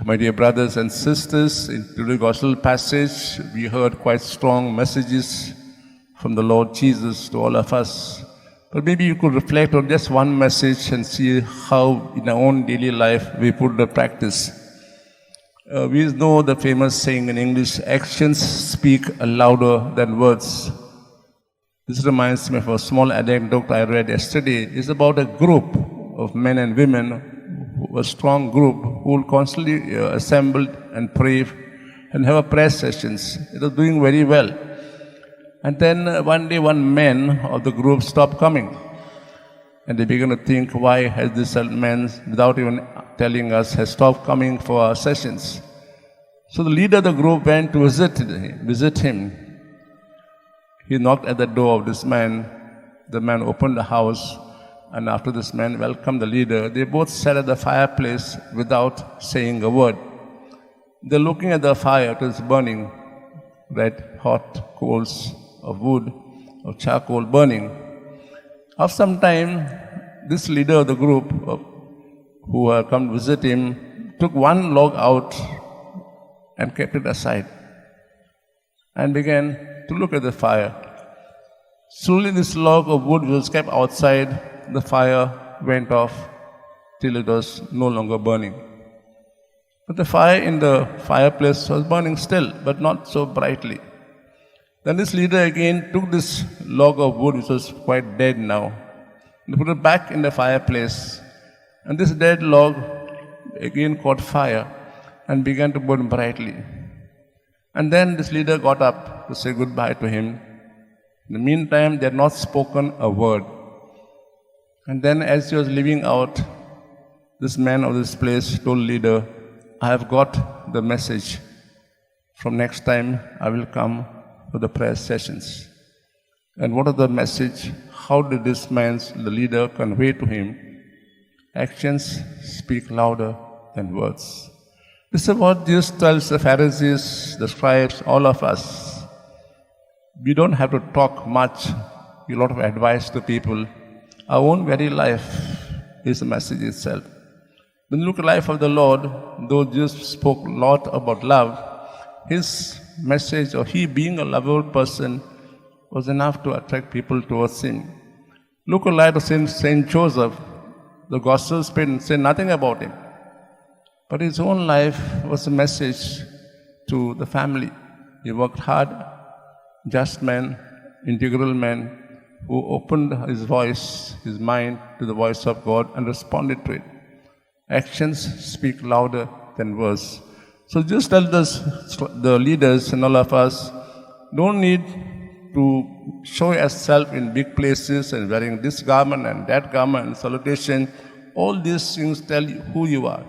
My dear brothers and sisters, in today's gospel passage, we heard quite strong messages from the Lord Jesus to all of us. But maybe you could reflect on just one message and see how in our own daily life we put the practice. We know the famous saying in English, actions speak louder than words. This reminds me of a small anecdote I read yesterday. It's about a group of men and women, a strong group who will constantly assemble and pray and have a prayer sessions. It was doing very well. And then one day one man of the group stopped coming. And they began to think, why has this man, without even telling us, has stopped coming for our sessions? So the leader of the group went to visit him. He knocked at the door of this man. The man opened the house. And after this man welcomed the leader, they both sat at the fireplace without saying a word. They're looking at the fire, it was burning, red hot coals of wood, of charcoal burning. After some time, this leader of the group who had come to visit him took one log out and kept it aside and began to look at the fire. Slowly this log of wood was kept outside. The fire went off till it was no longer burning. But the fire in the fireplace was burning still, but not so brightly. Then this leader again took this log of wood, which was quite dead now, and put it back in the fireplace. And this dead log again caught fire and began to burn brightly. And then this leader got up to say goodbye to him. In the meantime, they had not spoken a word. And then as he was leaving out, this man of this place told leader, I have got the message. From next time, I will come for the prayer sessions. And what is the message? How did this man, the leader, convey to him? Actions speak louder than words. This is what Jesus tells the Pharisees, the scribes, all of us. We don't have to talk much, give a lot of advice to people. Our own very life is the message itself. When you look at the life of the Lord, though Jesus spoke a lot about love, his message, or he being a lovable person, was enough to attract people towards him. Look at the life of Saint Joseph. The Gospels say nothing about him. But his own life was a message to the family. He worked hard, just man, integral man, who opened his voice, his mind to the voice of God and responded to it. Actions speak louder than words. So just tell us, the leaders and all of us, don't need to show yourself in big places and wearing this garment and that garment and salutation. All these things tell you who you are.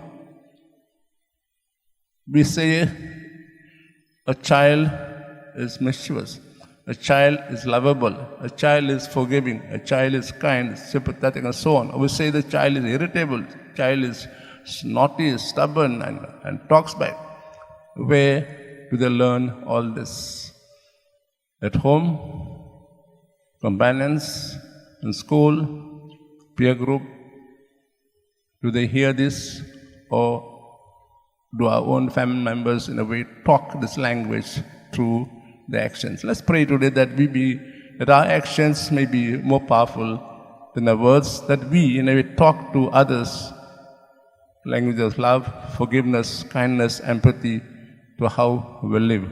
We say a child is mischievous. A child is lovable, a child is forgiving, a child is kind, sympathetic, and so on. Or we say the child is irritable, child is naughty, stubborn, and talks back. Where do they learn all this? At home, companions, in school, peer group? Do they hear this? Or do our own family members, in a way, talk this language through the actions? Let's pray today that our actions may be more powerful than the words, that we, in a way, talk to others, language of love, forgiveness, kindness, empathy, to how we live.